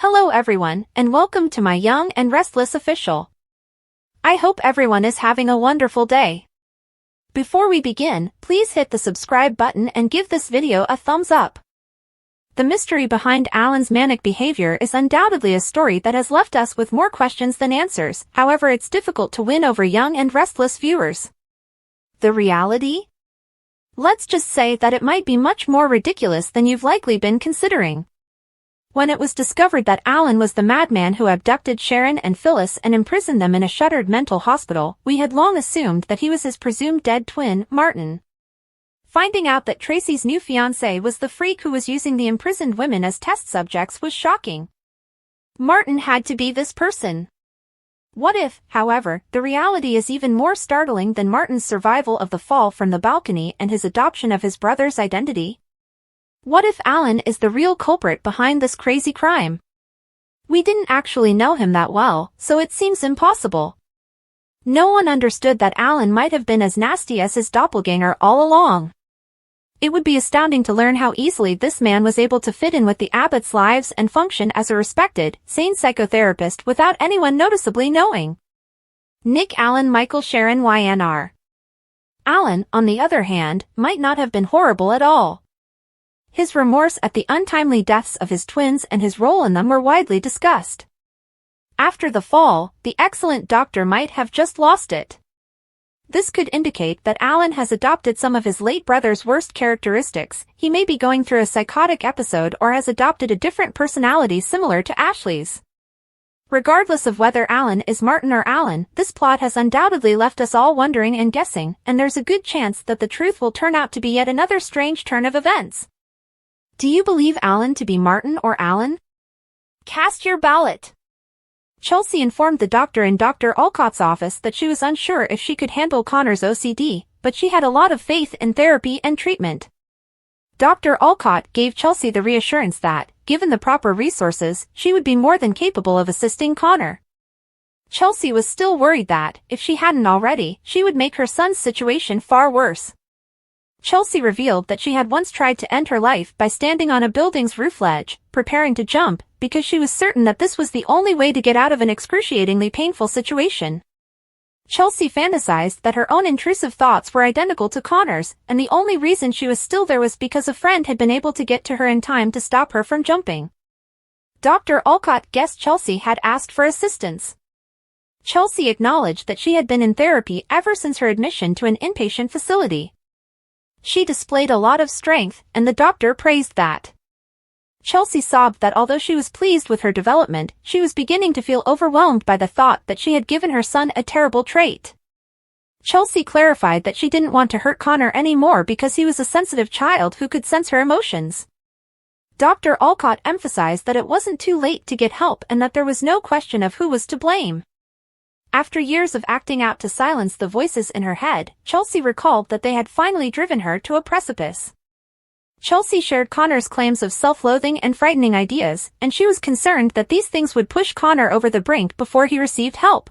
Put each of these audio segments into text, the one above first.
Hello everyone, and welcome to my Young and Restless official. I hope everyone is having a wonderful day. Before we begin, please hit the subscribe button and give this video a thumbs up. The mystery behind Alan's manic behavior is undoubtedly a story that has left us with more questions than answers. However, it's difficult to win over young and restless viewers. The reality? Let's just say that it might be much more ridiculous than you've likely been considering. When it was discovered that Alan was the madman who abducted Sharon and Phyllis and imprisoned them in a shuttered mental hospital, we had long assumed that he was his presumed dead twin, Martin. Finding out that Tracy's new fiancé was the freak who was using the imprisoned women as test subjects was shocking. Martin had to be this person. What if, however, the reality is even more startling than Martin's survival of the fall from the balcony and his adoption of his brother's identity? What if Alan is the real culprit behind this crazy crime? We didn't actually know him that well, so it seems impossible. No one understood that Alan might have been as nasty as his doppelganger all along. It would be astounding to learn how easily this man was able to fit in with the Abbotts' lives and function as a respected, sane psychotherapist without anyone noticeably knowing. Nick Alan Michael Sharon YNR. Alan, on the other hand, might not have been horrible at all. His remorse at the untimely deaths of his twins and his role in them were widely discussed. After the fall, the excellent doctor might have just lost it. This could indicate that Alan has adopted some of his late brother's worst characteristics. He may be going through a psychotic episode or has adopted a different personality similar to Ashley's. Regardless of whether Alan is Martin or Alan, this plot has undoubtedly left us all wondering and guessing, and there's a good chance that the truth will turn out to be yet another strange turn of events. Do you believe Alan to be Martin or Alan? Cast your ballot. Chelsea informed the doctor in Dr. Olcott's office that she was unsure if she could handle Connor's OCD, but she had a lot of faith in therapy and treatment. Dr. Olcott gave Chelsea the reassurance that, given the proper resources, she would be more than capable of assisting Connor. Chelsea was still worried that, if she hadn't already, she would make her son's situation far worse. Chelsea revealed that she had once tried to end her life by standing on a building's roof ledge, preparing to jump, because she was certain that this was the only way to get out of an excruciatingly painful situation. Chelsea fantasized that her own intrusive thoughts were identical to Connor's, and the only reason she was still there was because a friend had been able to get to her in time to stop her from jumping. Dr. Olcott guessed Chelsea had asked for assistance. Chelsea acknowledged that she had been in therapy ever since her admission to an inpatient facility. She displayed a lot of strength, and the doctor praised that. Chelsea sobbed that although she was pleased with her development, she was beginning to feel overwhelmed by the thought that she had given her son a terrible trait. Chelsea clarified that she didn't want to hurt Connor anymore because he was a sensitive child who could sense her emotions. Dr. Olcott emphasized that it wasn't too late to get help and that there was no question of who was to blame. After years of acting out to silence the voices in her head, Chelsea recalled that they had finally driven her to a precipice. Chelsea shared Connor's claims of self-loathing and frightening ideas, and she was concerned that these things would push Connor over the brink before he received help.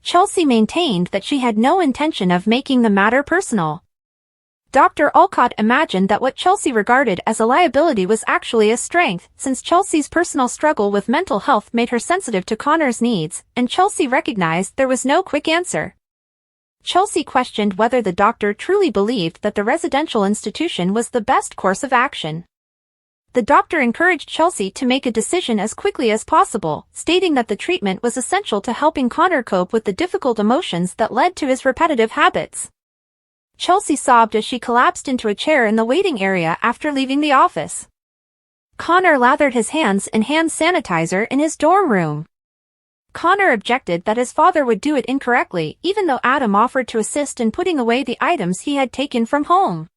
Chelsea maintained that she had no intention of making the matter personal. Dr. Olcott imagined that what Chelsea regarded as a liability was actually a strength, since Chelsea's personal struggle with mental health made her sensitive to Connor's needs, and Chelsea recognized there was no quick answer. Chelsea questioned whether the doctor truly believed that the residential institution was the best course of action. The doctor encouraged Chelsea to make a decision as quickly as possible, stating that the treatment was essential to helping Connor cope with the difficult emotions that led to his repetitive habits. Chelsea sobbed as she collapsed into a chair in the waiting area after leaving the office. Connor lathered his hands in hand sanitizer in his dorm room. Connor objected that his father would do it incorrectly, even though Adam offered to assist in putting away the items he had taken from home.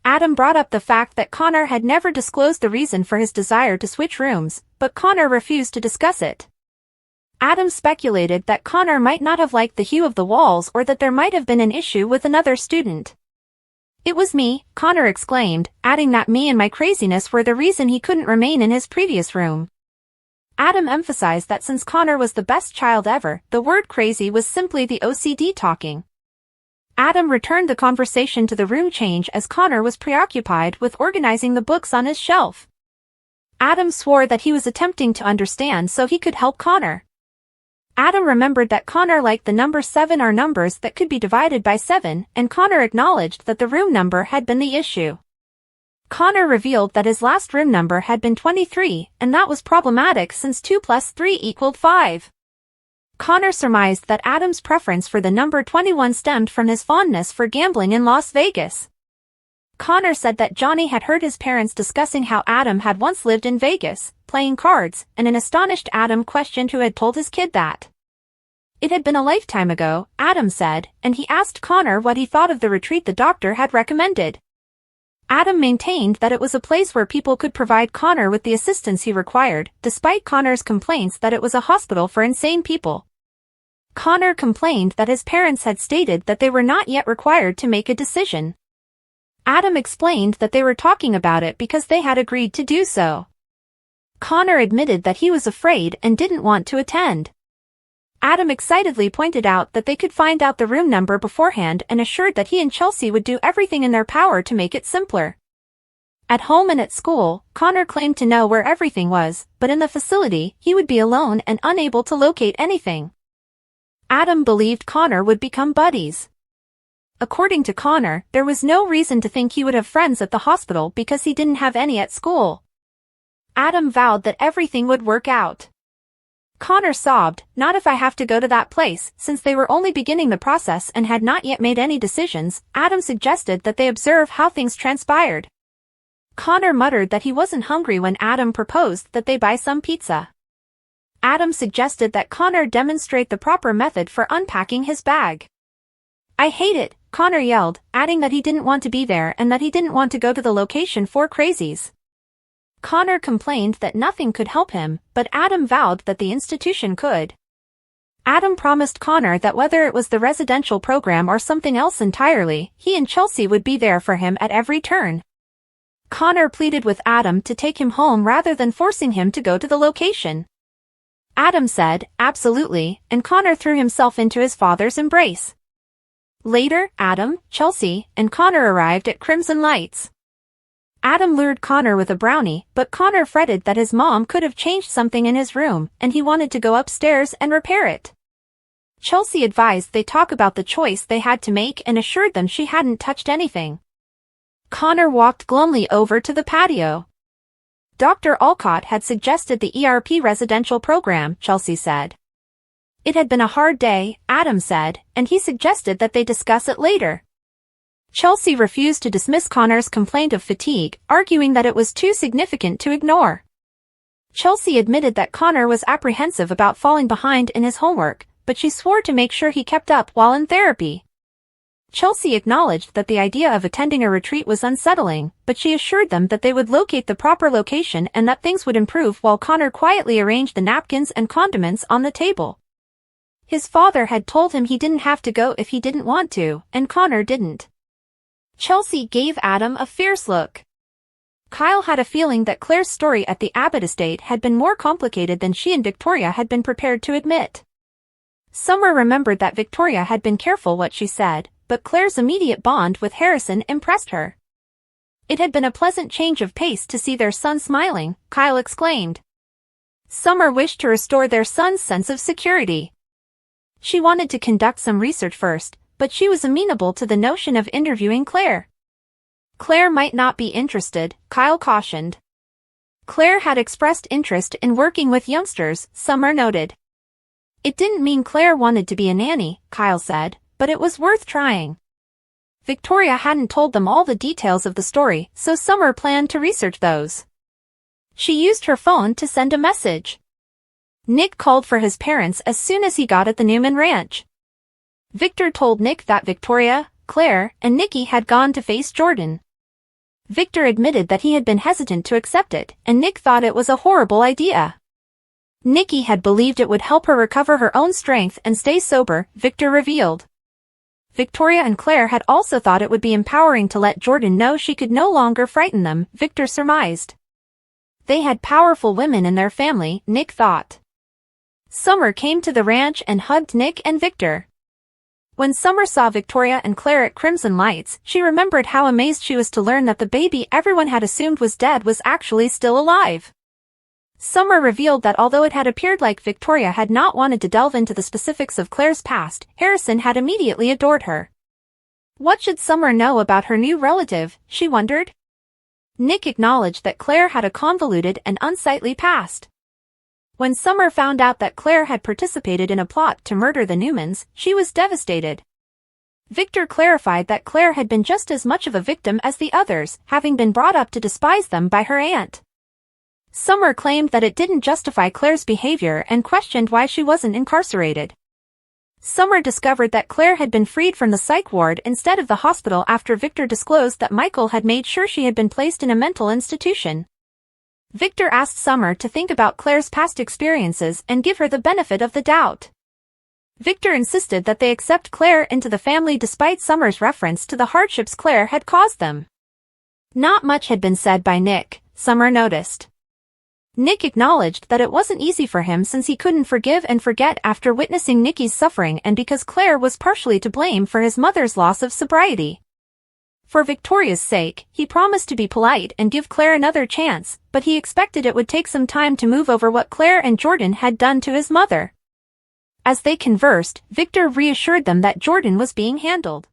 Adam brought up the fact that Connor had never disclosed the reason for his desire to switch rooms, but Connor refused to discuss it. Adam speculated that Connor might not have liked the hue of the walls or that there might have been an issue with another student. "It was me," Connor exclaimed, adding that me and my craziness were the reason he couldn't remain in his previous room. Adam emphasized that since Connor was the best child ever, the word crazy was simply the OCD talking. Adam returned the conversation to the room change as Connor was preoccupied with organizing the books on his shelf. Adam swore that he was attempting to understand so he could help Connor. Adam remembered that Connor liked the number 7 are numbers that could be divided by 7, and Connor acknowledged that the room number had been the issue. Connor revealed that his last room number had been 23, and that was problematic since 2 plus 3 equaled 5. Connor surmised that Adam's preference for the number 21 stemmed from his fondness for gambling in Las Vegas. Connor said that Johnny had heard his parents discussing how Adam had once lived in Vegas, playing cards, and an astonished Adam questioned who had told his kid that. It had been a lifetime ago, Adam said, and he asked Connor what he thought of the retreat the doctor had recommended. Adam maintained that it was a place where people could provide Connor with the assistance he required, despite Connor's complaints that it was a hospital for insane people. Connor complained that his parents had stated that they were not yet required to make a decision. Adam explained that they were talking about it because they had agreed to do so. Connor admitted that he was afraid and didn't want to attend. Adam excitedly pointed out that they could find out the room number beforehand and assured that he and Chelsea would do everything in their power to make it simpler. At home and at school, Connor claimed to know where everything was, but in the facility, he would be alone and unable to locate anything. Adam believed Connor would become buddies. According to Connor, there was no reason to think he would have friends at the hospital because he didn't have any at school. Adam vowed that everything would work out. Connor sobbed, "Not if I have to go to that place." Since they were only beginning the process and had not yet made any decisions, Adam suggested that they observe how things transpired. Connor muttered that he wasn't hungry when Adam proposed that they buy some pizza. Adam suggested that Connor demonstrate the proper method for unpacking his bag. "I hate it," Connor yelled, adding that he didn't want to be there and that he didn't want to go to the location for crazies. Connor complained that nothing could help him, but Adam vowed that the institution could. Adam promised Connor that whether it was the residential program or something else entirely, he and Chelsea would be there for him at every turn. Connor pleaded with Adam to take him home rather than forcing him to go to the location. Adam said, "Absolutely," and Connor threw himself into his father's embrace. Later, Adam, Chelsea, and Connor arrived at Crimson Lights. Adam lured Connor with a brownie, but Connor fretted that his mom could have changed something in his room, and he wanted to go upstairs and repair it. Chelsea advised they talk about the choice they had to make and assured them she hadn't touched anything. Connor walked glumly over to the patio. Dr. Alcott had suggested the ERP residential program, Chelsea said. It had been a hard day, Adam said, and he suggested that they discuss it later. Chelsea refused to dismiss Connor's complaint of fatigue, arguing that it was too significant to ignore. Chelsea admitted that Connor was apprehensive about falling behind in his homework, but she swore to make sure he kept up while in therapy. Chelsea acknowledged that the idea of attending a retreat was unsettling, but she assured them that they would locate the proper location and that things would improve while Connor quietly arranged the napkins and condiments on the table. His father had told him he didn't have to go if he didn't want to, and Connor didn't. Chelsea gave Adam a fierce look. Kyle had a feeling that Claire's story at the Abbott estate had been more complicated than she and Victoria had been prepared to admit. Summer remembered that Victoria had been careful what she said, but Claire's immediate bond with Harrison impressed her. It had been a pleasant change of pace to see their son smiling, Kyle exclaimed. Summer wished to restore their son's sense of security. She wanted to conduct some research first, but she was amenable to the notion of interviewing Claire. Claire might not be interested, Kyle cautioned. Claire had expressed interest in working with youngsters, Summer noted. It didn't mean Claire wanted to be a nanny, Kyle said, but it was worth trying. Victoria hadn't told them all the details of the story, so Summer planned to research those. She used her phone to send a message. Nick called for his parents as soon as he got at the Newman Ranch. Victor told Nick that Victoria, Claire, and Nikki had gone to face Jordan. Victor admitted that he had been hesitant to accept it, and Nick thought it was a horrible idea. Nikki had believed it would help her recover her own strength and stay sober, Victor revealed. Victoria and Claire had also thought it would be empowering to let Jordan know she could no longer frighten them, Victor surmised. They had powerful women in their family, Nick thought. Summer came to the ranch and hugged Nick and Victor. When Summer saw Victoria and Claire at Crimson Lights, she remembered how amazed she was to learn that the baby everyone had assumed was dead was actually still alive. Summer revealed that although it had appeared like Victoria had not wanted to delve into the specifics of Claire's past, Harrison had immediately adored her. What should Summer know about her new relative, she wondered? Nick acknowledged that Claire had a convoluted and unsightly past. When Summer found out that Claire had participated in a plot to murder the Newmans, she was devastated. Victor clarified that Claire had been just as much of a victim as the others, having been brought up to despise them by her aunt. Summer claimed that it didn't justify Claire's behavior and questioned why she wasn't incarcerated. Summer discovered that Claire had been freed from the psych ward instead of the hospital after Victor disclosed that Michael had made sure she had been placed in a mental institution. Victor asked Summer to think about Claire's past experiences and give her the benefit of the doubt. Victor insisted that they accept Claire into the family despite Summer's reference to the hardships Claire had caused them. Not much had been said by Nick, Summer noticed. Nick acknowledged that it wasn't easy for him since he couldn't forgive and forget after witnessing Nikki's suffering and because Claire was partially to blame for his mother's loss of sobriety. For Victoria's sake, he promised to be polite and give Claire another chance, but he expected it would take some time to move over what Claire and Jordan had done to his mother. As they conversed, Victor reassured them that Jordan was being handled.